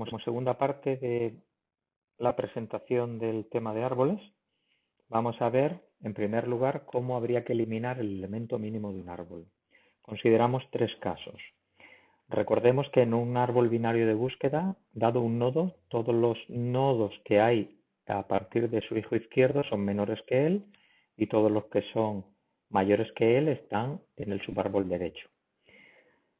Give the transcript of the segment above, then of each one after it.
como segunda parte de la presentación del tema de árboles, vamos a ver, en primer lugar, cómo habría que eliminar el elemento mínimo de un árbol. Consideramos tres casos. Recordemos que en un árbol binario de búsqueda, dado un nodo, todos los nodos que hay a partir de su hijo izquierdo son menores que él y todos los que son mayores que él están en el subárbol derecho.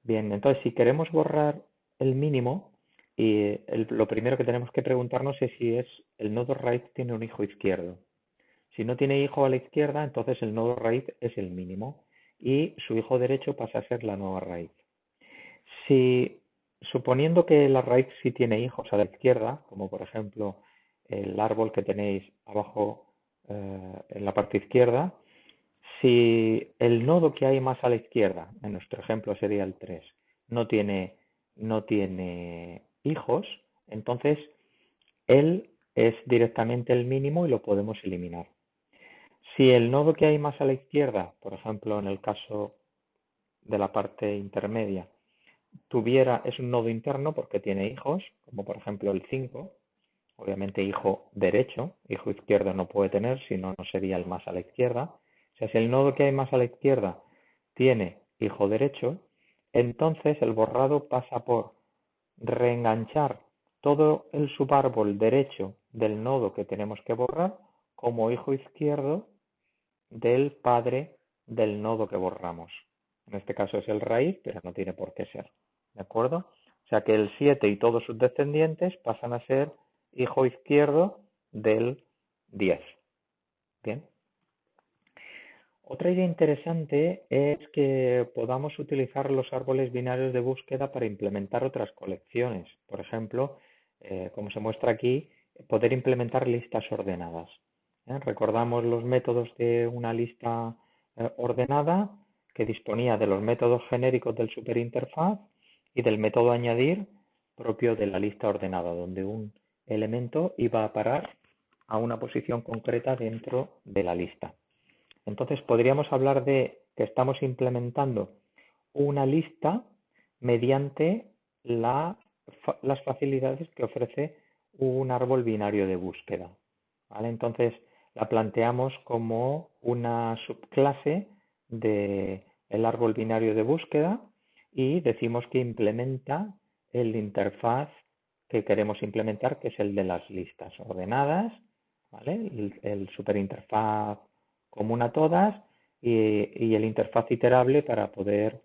Bien, entonces si queremos borrar el mínimo, lo primero que tenemos que preguntarnos es si el nodo raíz tiene un hijo izquierdo. Si no tiene hijo a la izquierda, entonces el nodo raíz es el mínimo y su hijo derecho pasa a ser la nueva raíz. Si, suponiendo que la raíz sí tiene hijos a la izquierda, como por ejemplo el árbol que tenéis abajo en la parte izquierda, si el nodo que hay más a la izquierda, en nuestro ejemplo sería el 3, no tiene hijos, entonces él es directamente el mínimo y lo podemos eliminar. Si el nodo que hay más a la izquierda, por ejemplo en el caso de la parte intermedia, es un nodo interno porque tiene hijos, como por ejemplo el 5, obviamente hijo derecho, hijo izquierdo no puede tener, si no, no sería el más a la izquierda. O sea, si el nodo que hay más a la izquierda tiene hijo derecho, entonces el borrado pasa por reenganchar todo el subárbol derecho del nodo que tenemos que borrar como hijo izquierdo del padre del nodo que borramos. En este caso es el raíz, pero no tiene por qué ser. ¿De acuerdo? O sea que el 7 y todos sus descendientes pasan a ser hijo izquierdo del 10. Bien. Otra idea interesante es que podamos utilizar los árboles binarios de búsqueda para implementar otras colecciones. Por ejemplo, como se muestra aquí, poder implementar listas ordenadas. Recordamos los métodos de una lista ordenada que disponía de los métodos genéricos del superinterfaz y del método añadir propio de la lista ordenada, donde un elemento iba a parar a una posición concreta dentro de la lista. Entonces podríamos hablar de que estamos implementando una lista mediante las facilidades que ofrece un árbol binario de búsqueda. ¿Vale? Entonces la planteamos como una subclase del árbol binario de búsqueda y decimos que implementa el interfaz que queremos implementar, que es el de las listas ordenadas, ¿vale? El superinterfaz común a todas y el interfaz iterable para poder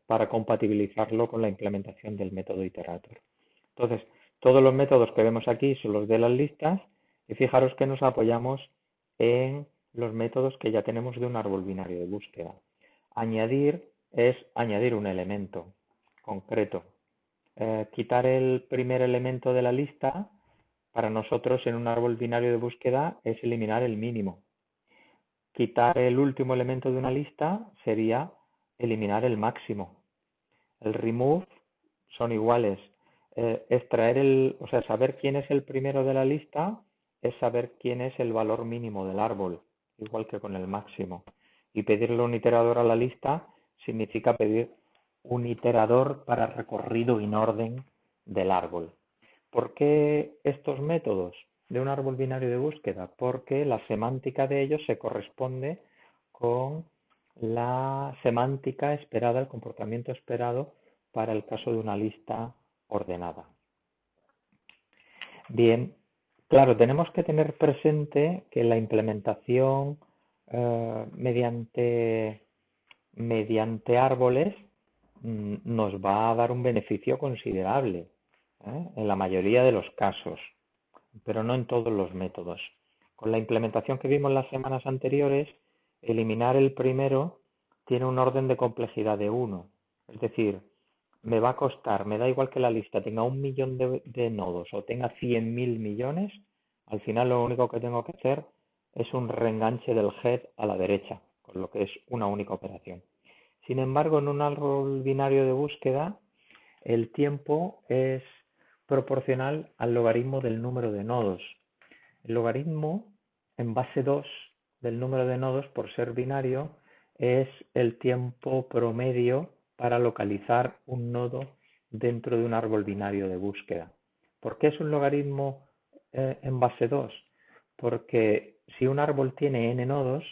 para compatibilizarlo con la implementación del método iterator. Entonces, todos los métodos que vemos aquí son los de las listas y fijaros que nos apoyamos en los métodos que ya tenemos de un árbol binario de búsqueda. Añadir es añadir un elemento concreto. Quitar el primer elemento de la lista para nosotros en un árbol binario de búsqueda es eliminar el mínimo. Quitar el último elemento de una lista sería eliminar el máximo. El remove son iguales. O sea, saber quién es el primero de la lista es saber quién es el valor mínimo del árbol, igual que con el máximo. Y pedirle un iterador a la lista significa pedir un iterador para recorrido en orden del árbol. ¿Por qué estos métodos de un árbol binario de búsqueda? Porque la semántica de ellos se corresponde con la semántica esperada, el comportamiento esperado para el caso de una lista ordenada. Bien, claro, tenemos que tener presente que la implementación mediante árboles nos va a dar un beneficio considerable en la mayoría de los casos, pero no en todos los métodos. Con la implementación que vimos las semanas anteriores, eliminar el primero tiene un orden de complejidad de 1. Es decir, me va a costar, me da igual que la lista tenga 1.000.000 de nodos o tenga 100.000 millones, al final lo único que tengo que hacer es un reenganche del head a la derecha, con lo que es una única operación. Sin embargo, en un árbol binario de búsqueda, el tiempo es proporcional al logaritmo del número de nodos. El logaritmo en base 2 del número de nodos, por ser binario, es el tiempo promedio para localizar un nodo dentro de un árbol binario de búsqueda. ¿Por qué es un logaritmo en base 2? Porque si un árbol tiene n nodos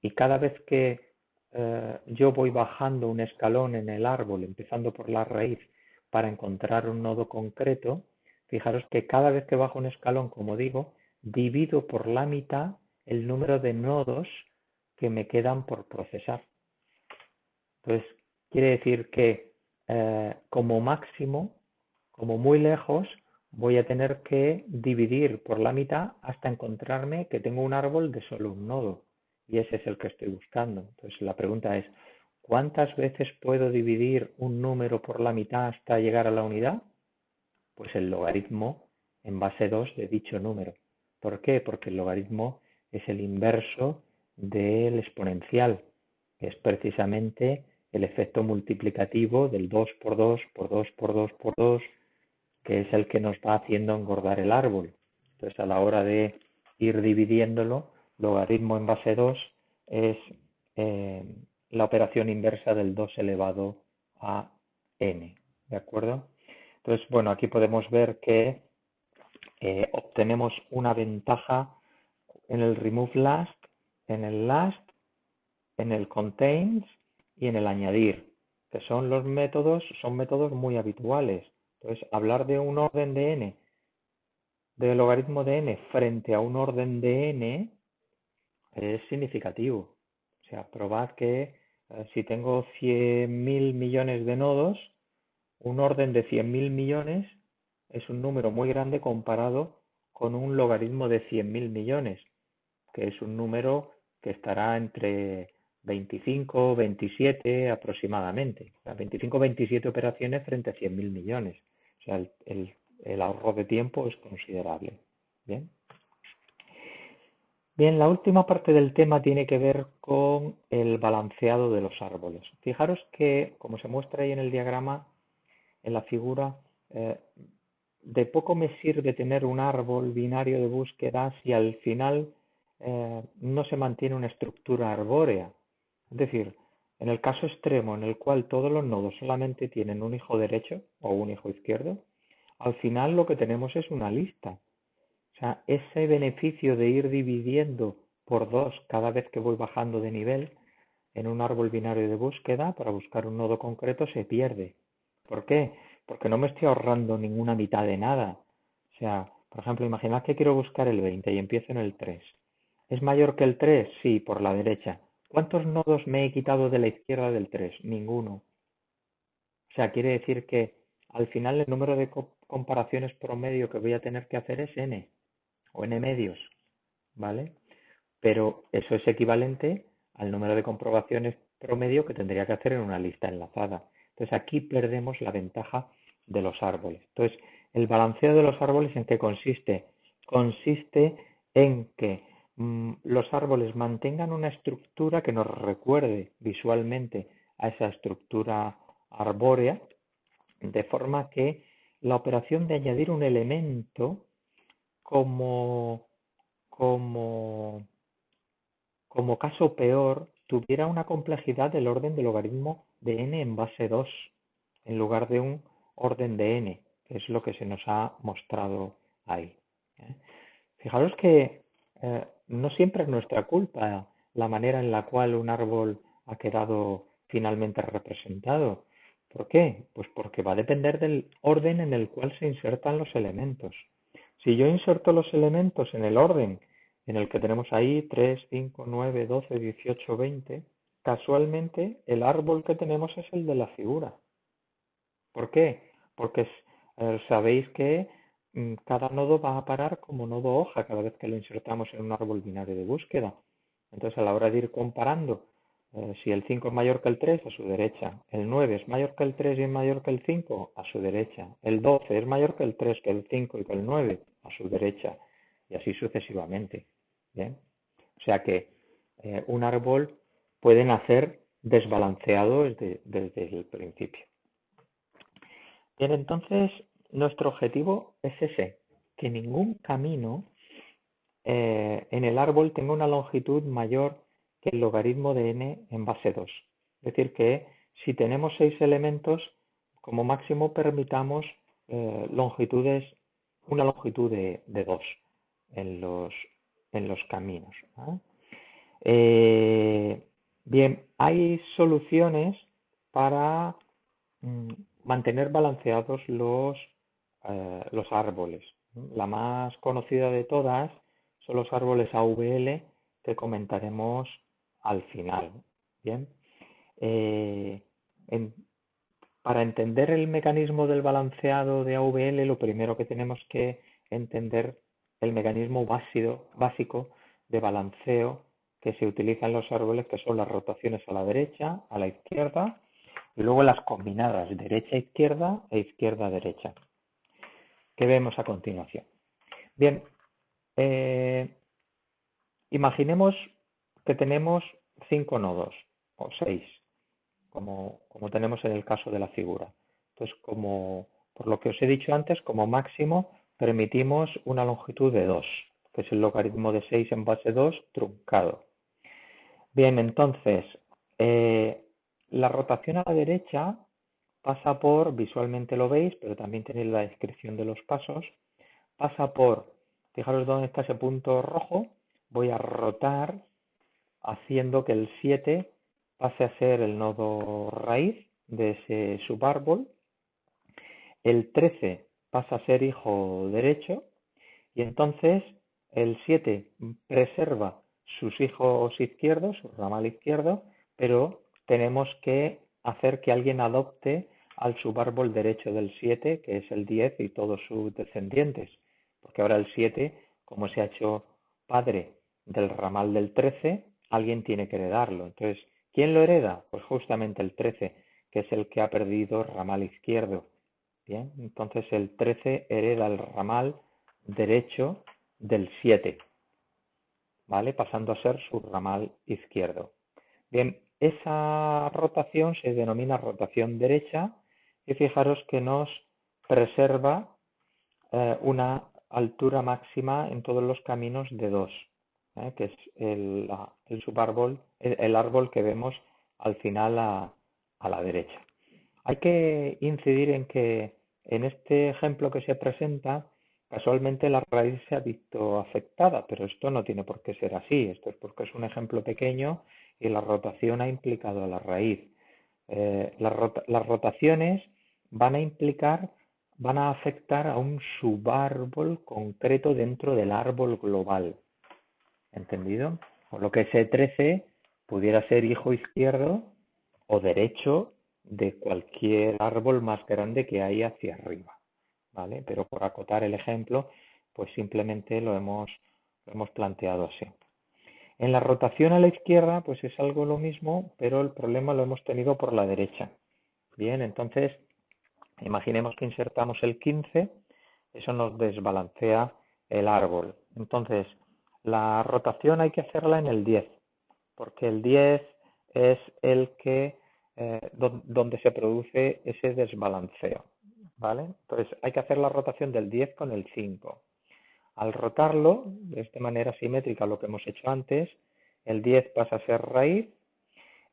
y cada vez que yo voy bajando un escalón en el árbol, empezando por la raíz, para encontrar un nodo concreto, fijaros que cada vez que bajo un escalón, como digo, divido por la mitad el número de nodos que me quedan por procesar. Entonces, quiere decir que como máximo, como muy lejos, voy a tener que dividir por la mitad hasta encontrarme que tengo un árbol de solo un nodo. Y ese es el que estoy buscando. Entonces, la pregunta es, ¿cuántas veces puedo dividir un número por la mitad hasta llegar a la unidad? Pues el logaritmo en base 2 de dicho número. ¿Por qué? Porque el logaritmo es el inverso del exponencial, que es precisamente el efecto multiplicativo del 2 por 2 por 2 por 2 por 2, que es el que nos va haciendo engordar el árbol. Entonces, a la hora de ir dividiéndolo, logaritmo en base 2 es la operación inversa del 2 elevado a n. ¿De acuerdo? Entonces, bueno, aquí podemos ver que obtenemos una ventaja en el remove last, en el last, en el contains y en el añadir, que son métodos muy habituales. Entonces, hablar de un orden de n, de logaritmo de n frente a un orden de n es significativo. O sea, probad que si tengo 100.000 millones de nodos, un orden de 100.000 millones es un número muy grande comparado con un logaritmo de 100.000 millones, que es un número que estará entre 25 o 27 aproximadamente. O sea, 25 o 27 operaciones frente a 100.000 millones. O sea, el ahorro de tiempo es considerable. Bien. Bien, la última parte del tema tiene que ver con el balanceado de los árboles. Fijaros que, como se muestra ahí en el diagrama, en la figura, de poco me sirve tener un árbol binario de búsqueda si al final no se mantiene una estructura arbórea. Es decir, en el caso extremo en el cual todos los nodos solamente tienen un hijo derecho o un hijo izquierdo, al final lo que tenemos es una lista. O sea, ese beneficio de ir dividiendo por dos cada vez que voy bajando de nivel en un árbol binario de búsqueda para buscar un nodo concreto se pierde. ¿Por qué? Porque no me estoy ahorrando ninguna mitad de nada. O sea, por ejemplo, imaginad que quiero buscar el 20 y empiezo en el 3. ¿Es mayor que el 3? Sí, por la derecha. ¿Cuántos nodos me he quitado de la izquierda del 3? Ninguno. O sea, quiere decir que al final el número de comparaciones promedio que voy a tener que hacer es n o n medios, ¿vale? Pero eso es equivalente al número de comprobaciones promedio que tendría que hacer en una lista enlazada. Entonces aquí perdemos la ventaja de los árboles. Entonces, el balanceo de los árboles, ¿en qué consiste? Consiste en que los árboles mantengan una estructura que nos recuerde visualmente a esa estructura arbórea, de forma que la operación de añadir un elemento como, como como caso peor, tuviera una complejidad del orden del logaritmo de n en base 2, en lugar de un orden de n, que es lo que se nos ha mostrado ahí. Fijaros que no siempre es nuestra culpa la manera en la cual un árbol ha quedado finalmente representado. ¿Por qué? Pues porque va a depender del orden en el cual se insertan los elementos. Si yo inserto los elementos en el orden en el que tenemos ahí 3, 5, 9, 12, 18, 20, casualmente el árbol que tenemos es el de la figura. ¿Por qué? Porque sabéis que cada nodo va a parar como nodo hoja cada vez que lo insertamos en un árbol binario de búsqueda. Entonces, a la hora de ir comparando, si el 5 es mayor que el 3, a su derecha. El 9 es mayor que el 3 y es mayor que el 5, a su derecha. El 12 es mayor que el 3, que el 5 y que el 9, a su derecha. Y así sucesivamente. ¿Bien? O sea que un árbol puede nacer desbalanceado desde el principio. Bien, entonces nuestro objetivo es ese, que ningún camino en el árbol tenga una longitud mayor que el logaritmo de n en base 2. Es decir, que si tenemos 6 elementos, como máximo permitamos longitudes, una longitud de 2 en los caminos, ¿vale? Bien, hay soluciones para mantener balanceados los árboles. La más conocida de todas son los árboles AVL que comentaremos al final. Bien, eh, en- para entender el mecanismo del balanceado de AVL, lo primero que tenemos que entender el mecanismo básico de balanceo que se utiliza en los árboles, que son las rotaciones a la derecha, a la izquierda, y luego las combinadas derecha-izquierda e izquierda-derecha, que vemos a continuación. Bien, imaginemos que tenemos 5 nodos, o 6, como tenemos en el caso de la figura. Entonces, por lo que os he dicho antes, como máximo permitimos una longitud de 2, que es el logaritmo de 6 en base 2 truncado. Bien, entonces, la rotación a la derecha pasa por, visualmente lo veis, pero también tenéis la descripción de los pasos, pasa por, fijaros dónde está ese punto rojo, voy a rotar haciendo que el 7 pase a ser el nodo raíz de ese subárbol, el 13 pasa a ser hijo derecho y entonces el 7 preserva sus hijos izquierdos, su ramal izquierdo, pero tenemos que hacer que alguien adopte al subárbol derecho del 7, que es el 10 y todos sus descendientes, porque ahora el 7, como se ha hecho padre del ramal del 13, alguien tiene que heredarlo. Entonces, ¿quién lo hereda? Pues justamente el 13, que es el que ha perdido ramal izquierdo. Bien, entonces el 13 hereda el ramal derecho del 7, ¿vale? Pasando a ser su ramal izquierdo. Bien, esa rotación se denomina rotación derecha y fijaros que nos preserva una altura máxima en todos los caminos de 2, que es el subárbol, el árbol que vemos al final a la derecha. Hay que incidir en que en este ejemplo que se presenta, casualmente la raíz se ha visto afectada, pero esto no tiene por qué ser así. Esto es porque es un ejemplo pequeño y la rotación ha implicado a la raíz. Las rotaciones van a implicar, van a afectar a un subárbol concreto dentro del árbol global. ¿Entendido? Por lo que ese 13 pudiera ser hijo izquierdo o derecho de cualquier árbol más grande que hay hacia arriba, ¿vale? Pero por acotar el ejemplo, pues simplemente lo hemos planteado así. En la rotación a la izquierda, pues es algo lo mismo, pero el problema lo hemos tenido por la derecha. Bien, entonces, imaginemos que insertamos el 15, eso nos desbalancea el árbol. Entonces, la rotación hay que hacerla en el 10, porque el 10 es el que donde se produce ese desbalanceo, ¿vale? Entonces hay que hacer la rotación del 10 con el 5. Al rotarlo de esta manera simétrica, lo que hemos hecho antes, el 10 pasa a ser raíz,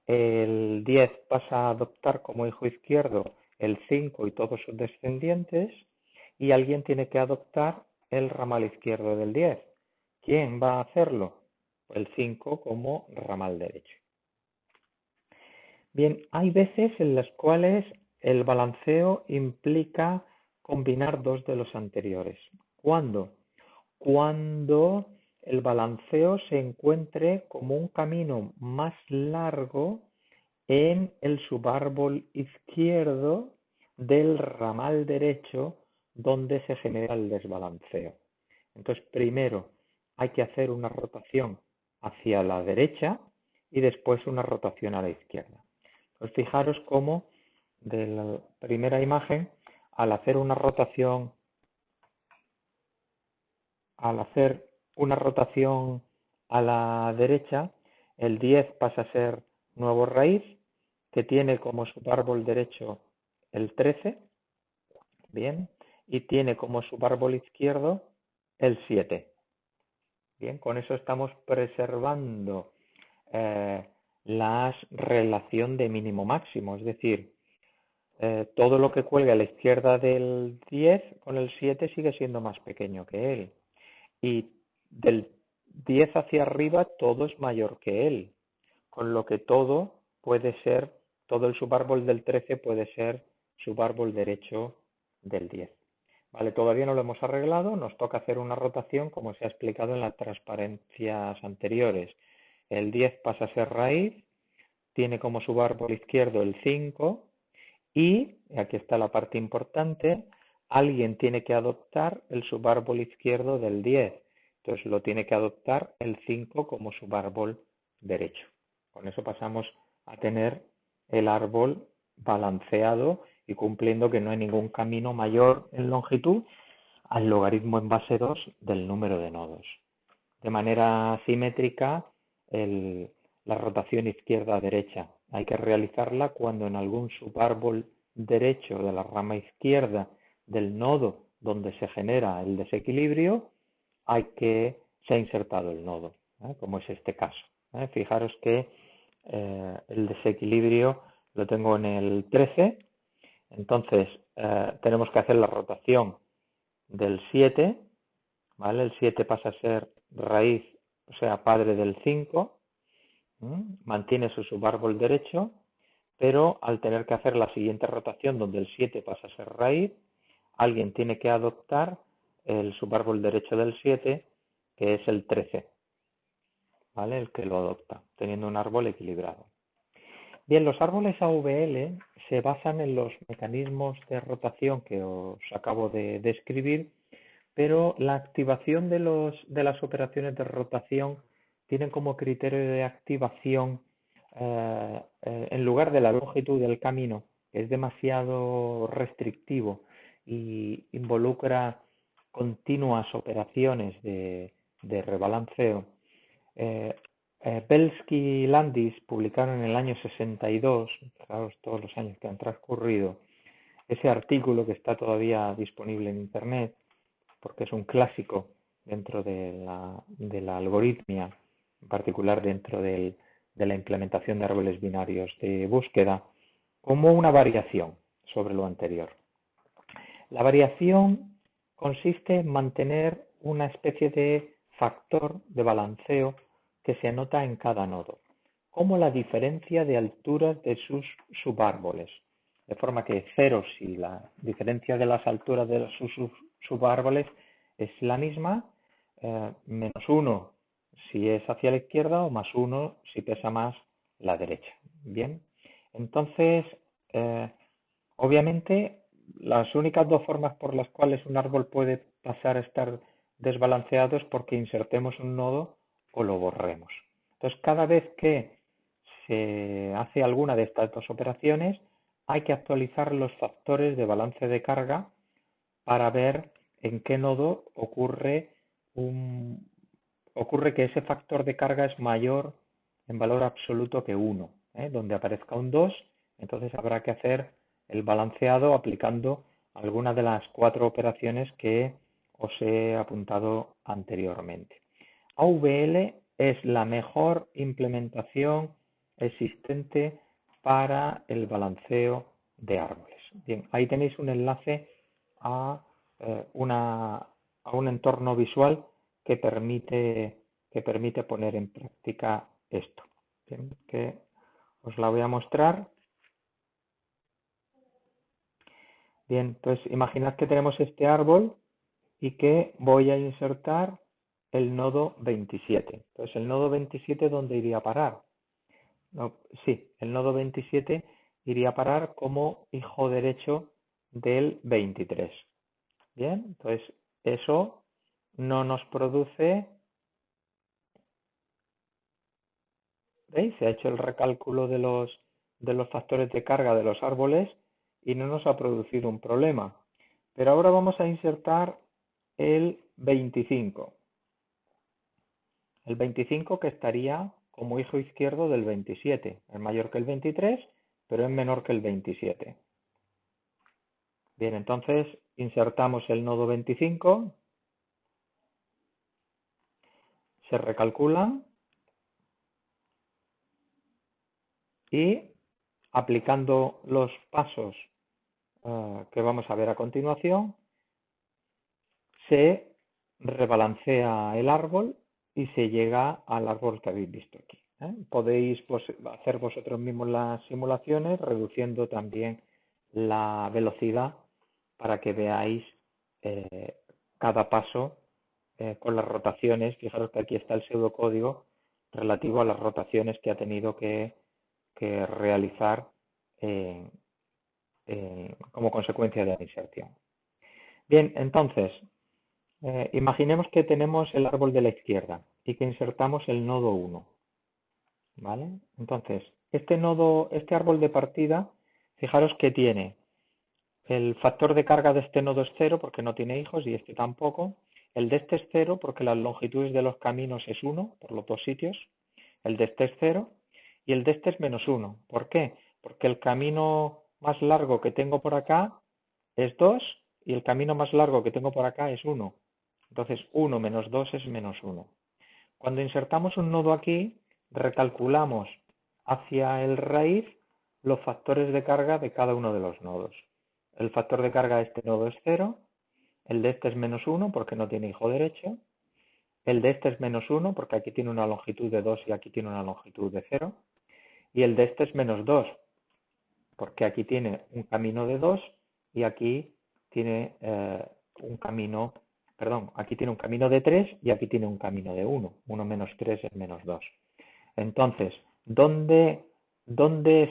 el 10 pasa a adoptar como hijo izquierdo el 5 y todos sus descendientes, y alguien tiene que adoptar el ramal izquierdo del 10. ¿Quién va a hacerlo? El 5 como ramal derecho. Bien, hay veces en las cuales el balanceo implica combinar dos de los anteriores. ¿Cuándo? Cuando el balanceo se encuentre como un camino más largo en el subárbol izquierdo del ramal derecho donde se genera el desbalanceo. Entonces, primero hay que hacer una rotación hacia la derecha y después una rotación a la izquierda. Pues fijaros cómo de la primera imagen, al hacer una rotación a la derecha, el 10 pasa a ser nuevo raíz, que tiene como subárbol derecho el 13, bien, y tiene como subárbol izquierdo el 7. Bien, con eso estamos preservando la relación de mínimo máximo, es decir, todo lo que cuelga a la izquierda del 10 con el 7 sigue siendo más pequeño que él. Y del 10 hacia arriba todo es mayor que él. Con lo que todo puede ser, todo el subárbol del 13 puede ser subárbol derecho del 10. Vale, todavía no lo hemos arreglado, nos toca hacer una rotación como se ha explicado en las transparencias anteriores. El 10 pasa a ser raíz, tiene como subárbol izquierdo el 5 y, aquí está la parte importante, alguien tiene que adoptar el subárbol izquierdo del 10. Entonces lo tiene que adoptar el 5 como subárbol derecho. Con eso pasamos a tener el árbol balanceado y cumpliendo que no hay ningún camino mayor en longitud al logaritmo en base 2 del número de nodos. De manera simétrica, la rotación izquierda-derecha hay que realizarla cuando en algún subárbol derecho de la rama izquierda del nodo donde se genera el desequilibrio se ha insertado el nodo, como es este caso. Fijaros que el desequilibrio lo tengo en el 13, entonces tenemos que hacer la rotación del 7, ¿vale? El 7 pasa a ser raíz, o sea, padre del 5, mantiene su subárbol derecho, pero al tener que hacer la siguiente rotación donde el 7 pasa a ser raíz, alguien tiene que adoptar el subárbol derecho del 7, que es el 13, ¿vale? El que lo adopta, teniendo un árbol equilibrado. Bien, los árboles AVL se basan en los mecanismos de rotación que os acabo de describir, pero la activación de las operaciones de rotación tienen como criterio de activación, en lugar de la longitud del camino, que es demasiado restrictivo y involucra continuas operaciones de rebalanceo. Belsky y Landis publicaron en el año 62, fijaos todos los años que han transcurrido, ese artículo que está todavía disponible en Internet, porque es un clásico dentro de la algoritmia, en particular dentro de la implementación de árboles binarios de búsqueda, como una variación sobre lo anterior. La variación consiste en mantener una especie de factor de balanceo que se anota en cada nodo, como la diferencia de alturas de sus subárboles. De forma que 0 si la diferencia de las alturas de sus subárboles es la misma, menos 1 si es hacia la izquierda o más 1 si pesa más la derecha. Bien, entonces, obviamente, las únicas dos formas por las cuales un árbol puede pasar a estar desbalanceado es porque insertemos un nodo o lo borremos. Entonces, cada vez que se hace alguna de estas dos operaciones, hay que actualizar los factores de balance de carga para ver en qué nodo ocurre que ese factor de carga es mayor en valor absoluto que 1. Donde aparezca un 2, entonces habrá que hacer el balanceado aplicando alguna de las 4 operaciones que os he apuntado anteriormente. AVL es la mejor implementación existente para el balanceo de árboles. Bien, ahí tenéis un enlace a, a un entorno visual que permite poner en práctica esto. Bien, que os la voy a mostrar. Bien, pues imaginad que tenemos este árbol y que voy a insertar el nodo 27. Entonces, ¿el nodo 27 dónde iría a parar? No, sí, el nodo 27 iría a parar como hijo derecho del 23. Bien, entonces eso no nos produce, ¿veis? Se ha hecho el recálculo de los factores de carga de los árboles y no nos ha producido un problema. Pero ahora vamos a insertar el 25. El 25 que estaría como hijo izquierdo del 27. Es mayor que el 23, pero es menor que el 27. Bien, entonces insertamos el nodo 25, se recalcula y aplicando los pasos que vamos a ver a continuación, se rebalancea el árbol y se llega al árbol que habéis visto aquí. Podéis hacer vosotros mismos las simulaciones, reduciendo también la velocidad para que veáis eh, cada paso con las rotaciones. Fijaros que aquí está el pseudocódigo relativo a las rotaciones que ha tenido que realizar como consecuencia de la inserción. Bien, entonces, imaginemos que tenemos el árbol de la izquierda y que insertamos el nodo 1, ¿vale? Entonces, este árbol de partida, fijaros que tiene el factor de carga de este nodo es 0 porque no tiene hijos y este tampoco. El de este es 0 porque las longitudes de los caminos es 1 por los dos sitios. El de este es 0 y el de este es menos 1. ¿Por qué? Porque el camino más largo que tengo por acá es 2 y el camino más largo que tengo por acá es 1. Entonces 1 menos 2 es menos 1. Cuando insertamos un nodo aquí, recalculamos hacia el raíz los factores de carga de cada uno de los nodos. El factor de carga de este nodo es 0, el de este es menos 1 porque no tiene hijo derecho, el de este es menos 1 porque aquí tiene una longitud de 2 y aquí tiene una longitud de 0, y el de este es menos 2 porque aquí tiene un camino de 2 y aquí tiene un camino, perdón, aquí tiene un camino de 3 y aquí tiene un camino de 1. 1 menos 3 es menos 2. Entonces, ¿dónde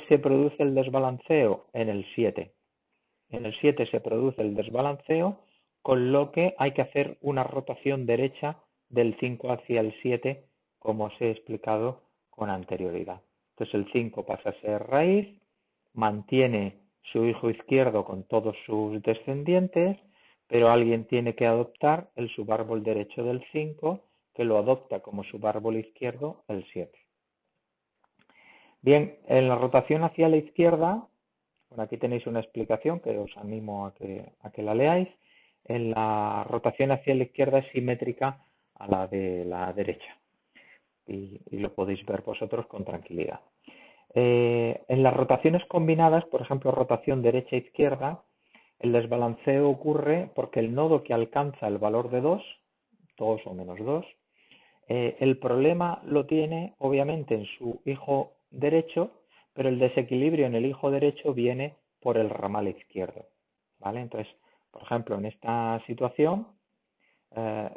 se produce el desbalanceo? En el 7. En el 7 se produce el desbalanceo, con lo que hay que hacer una rotación derecha del 5 hacia el 7, como os he explicado con anterioridad. Entonces el 5 pasa a ser raíz, mantiene su hijo izquierdo con todos sus descendientes, pero alguien tiene que adoptar el subárbol derecho del 5, que lo adopta como subárbol izquierdo el 7. Bien, en la rotación hacia la izquierda, bueno, aquí tenéis una explicación que os animo a que la leáis. En la rotación hacia la izquierda es simétrica a la de la derecha y lo podéis ver vosotros con tranquilidad. En las rotaciones combinadas, por ejemplo, rotación derecha-izquierda, el desbalanceo ocurre porque el nodo que alcanza el valor de 2, 2 o menos 2, el problema lo tiene obviamente en su hijo derecho, pero el desequilibrio en el hijo derecho viene por el ramal izquierdo, ¿vale? Entonces, por ejemplo, en esta situación,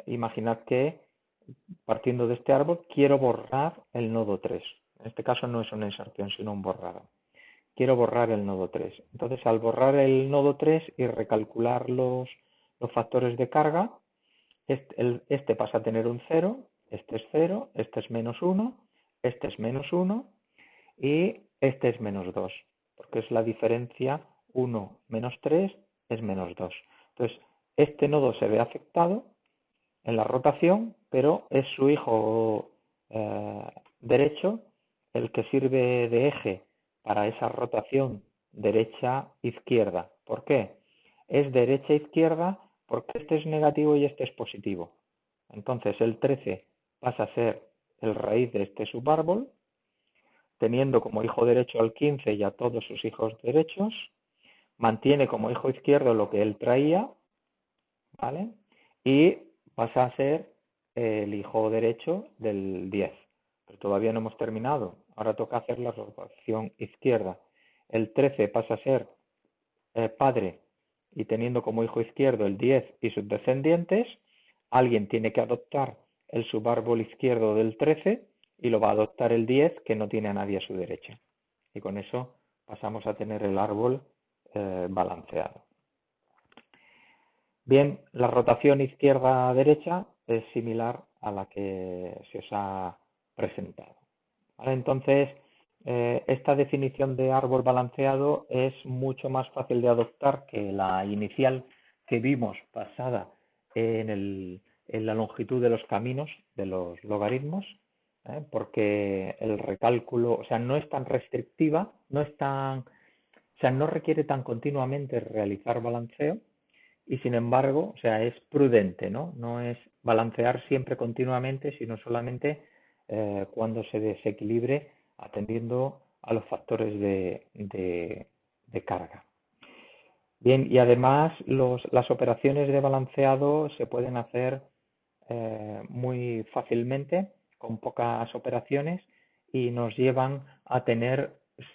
imaginad que partiendo de este árbol quiero borrar el nodo 3. En este caso no es una inserción, sino un borrado. Quiero borrar el nodo 3. Entonces, al borrar el nodo 3 y recalcular los factores de carga, este pasa a tener un 0, este es 0, este es menos 1, este es menos 1 y este es menos 2, porque es la diferencia 1 menos 3 es menos 2. Entonces, este nodo se ve afectado en la rotación, pero es su hijo derecho el que sirve de eje para esa rotación derecha-izquierda. ¿Por qué? Es derecha-izquierda porque este es negativo y este es positivo. Entonces el 13 pasa a ser el raíz de este subárbol, teniendo como hijo derecho al 15 y a todos sus hijos derechos, mantiene como hijo izquierdo lo que él traía, ¿vale? Y pasa a ser el hijo derecho del 10. Pero todavía no hemos terminado. Ahora toca hacer la rotación izquierda. El 13 pasa a ser padre y teniendo como hijo izquierdo el 10 y sus descendientes, alguien tiene que adoptar el subárbol izquierdo del 13 y lo va a adoptar el 10 que no tiene a nadie a su derecha. Y con eso pasamos a tener el árbol balanceado. Bien, la rotación izquierda-derecha es similar a la que se os ha presentado. ¿Vale? Entonces, esta definición de árbol balanceado es mucho más fácil de adoptar que la inicial que vimos basada en la longitud de los caminos, de los logaritmos, porque el recálculo, o sea, no es tan restrictiva, o sea, no requiere tan continuamente realizar balanceo y sin embargo, o sea, es prudente, ¿no? No es balancear siempre continuamente, sino solamente cuando se desequilibre atendiendo a los factores de carga. Bien, y además las operaciones de balanceado se pueden hacer muy fácilmente, con pocas operaciones, y nos llevan a tener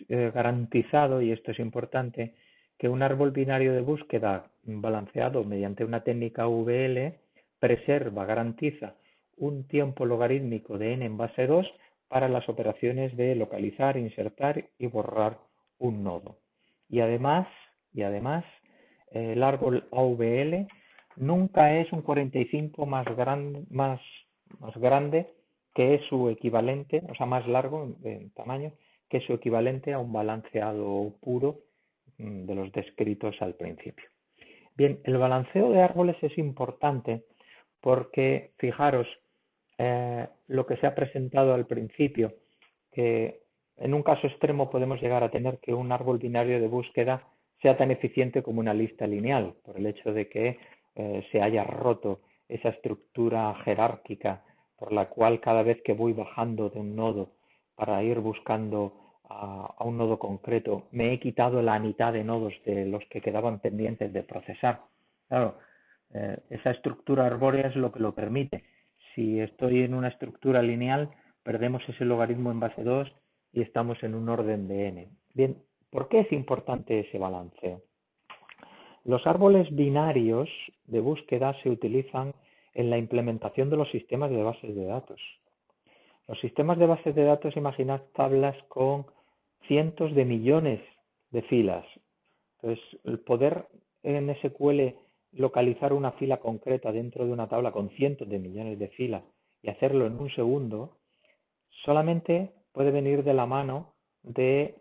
garantizado, y esto es importante, que un árbol binario de búsqueda balanceado mediante una técnica VL preserva, garantiza un tiempo logarítmico de n en base 2 para las operaciones de localizar, insertar y borrar un nodo. Y además, el árbol AVL nunca es un 45 más grande que es su equivalente, o sea, más largo en tamaño, que es su equivalente a un balanceado puro de los descritos al principio. Bien, el balanceo de árboles es importante porque, fijaros, lo que se ha presentado al principio, que en un caso extremo podemos llegar a tener que un árbol binario de búsqueda sea tan eficiente como una lista lineal, por el hecho de que se haya roto esa estructura jerárquica por la cual cada vez que voy bajando de un nodo para ir buscando a un nodo concreto, me he quitado la mitad de nodos de los que quedaban pendientes de procesar. Claro, esa estructura arbórea es lo que lo permite. Si estoy en una estructura lineal, perdemos ese logaritmo en base 2 y estamos en un orden de n. Bien, ¿por qué es importante ese balanceo? Los árboles binarios de búsqueda se utilizan en la implementación de los sistemas de bases de datos. Los sistemas de bases de datos, imaginad tablas con cientos de millones de filas. Entonces, el poder en SQL localizar una fila concreta dentro de una tabla con cientos de millones de filas y hacerlo en un segundo, solamente puede venir de la mano de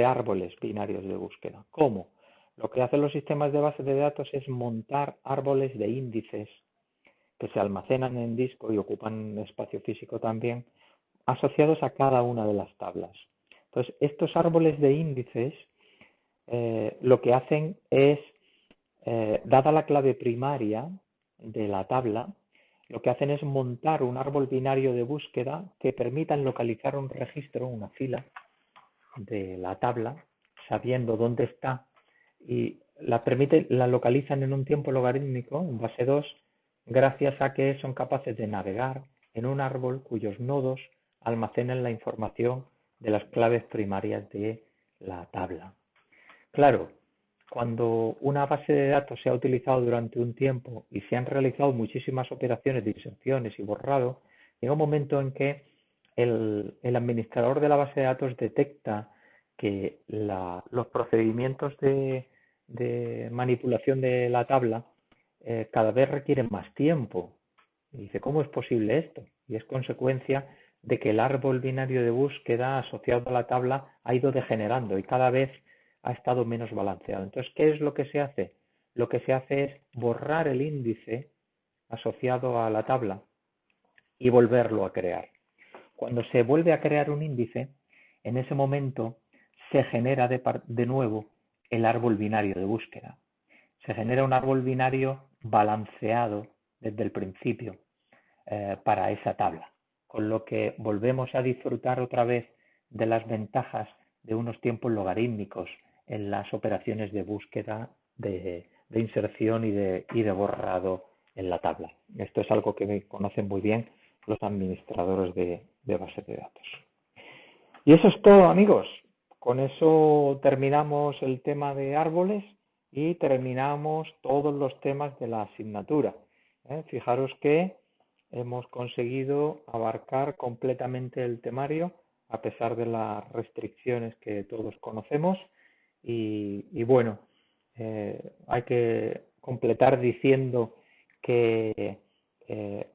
árboles binarios de búsqueda. ¿Cómo? Lo que hacen los sistemas de bases de datos es montar árboles de índices que se almacenan en disco y ocupan espacio físico también, asociados a cada una de las tablas. Entonces, estos árboles de índices lo que hacen es, dada la clave primaria de la tabla, lo que hacen es montar un árbol binario de búsqueda que permitan localizar un registro, una fila de la tabla, sabiendo dónde está, y la localizan en un tiempo logarítmico, en base 2, gracias a que son capaces de navegar en un árbol cuyos nodos almacenan la información de las claves primarias de la tabla. Claro, cuando una base de datos se ha utilizado durante un tiempo y se han realizado muchísimas operaciones de inserciones y borrado, llega un momento en que el administrador de la base de datos detecta que los procedimientos de manipulación de la tabla cada vez requieren más tiempo. Y dice, ¿cómo es posible esto? Y es consecuencia de que el árbol binario de búsqueda asociado a la tabla ha ido degenerando y cada vez ha estado menos balanceado. Entonces, ¿qué es lo que se hace? Lo que se hace es borrar el índice asociado a la tabla y volverlo a crear. Cuando se vuelve a crear un índice, en ese momento se genera de nuevo el árbol binario de búsqueda. Se genera un árbol binario balanceado desde el principio para esa tabla, con lo que volvemos a disfrutar otra vez de las ventajas de unos tiempos logarítmicos en las operaciones de búsqueda, de inserción y de borrado en la tabla. Esto es algo que conocen muy bien los administradores de bases de datos. Y eso es todo, amigos. Con eso terminamos el tema de árboles y terminamos todos los temas de la asignatura. Fijaros que hemos conseguido abarcar completamente el temario a pesar de las restricciones que todos conocemos y bueno, hay que completar diciendo que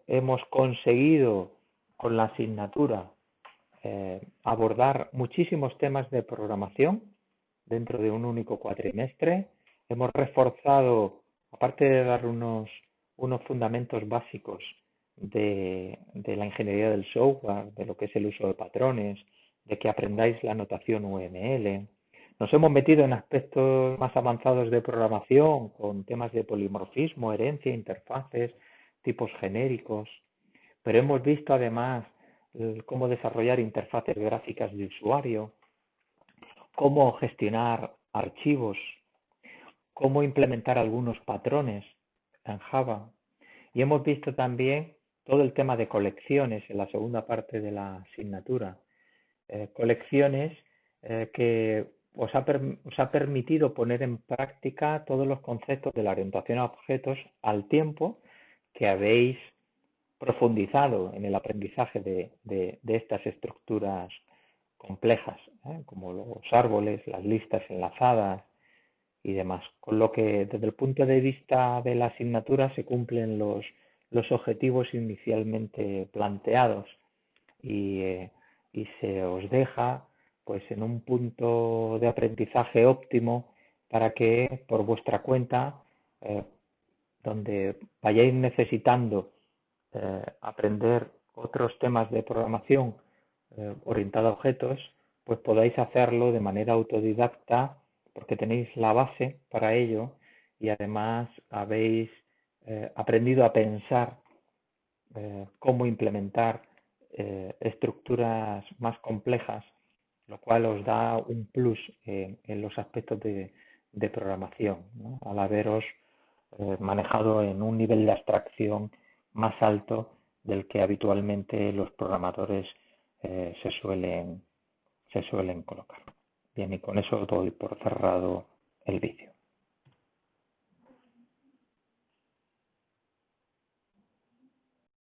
hemos conseguido con la asignatura abordar muchísimos temas de programación dentro de un único cuatrimestre. Hemos reforzado, aparte de dar unos fundamentos básicos de la ingeniería del software, de lo que es el uso de patrones, de que aprendáis la notación UML. Nos hemos metido en aspectos más avanzados de programación con temas de polimorfismo, herencia, interfaces, tipos genéricos, pero hemos visto además cómo desarrollar interfaces gráficas de usuario, cómo gestionar archivos, cómo implementar algunos patrones en Java. Y hemos visto también todo el tema de colecciones en la segunda parte de la asignatura. Colecciones que os ha permitido poner en práctica todos los conceptos de la orientación a objetos al tiempo que habéis profundizado en el aprendizaje de estas estructuras complejas, como los árboles, las listas enlazadas y demás. Con lo que desde el punto de vista de la asignatura se cumplen los objetivos inicialmente planteados y se os deja pues en un punto de aprendizaje óptimo para que por vuestra cuenta, eh, donde vayáis necesitando aprender otros temas de programación orientada a objetos, pues podáis hacerlo de manera autodidacta porque tenéis la base para ello y además habéis aprendido a pensar cómo implementar estructuras más complejas, lo cual os da un plus en los aspectos de programación, ¿no? Al haberos manejado en un nivel de abstracción más alto del que habitualmente los programadores se suelen colocar. Bien, y con eso doy por cerrado el vídeo.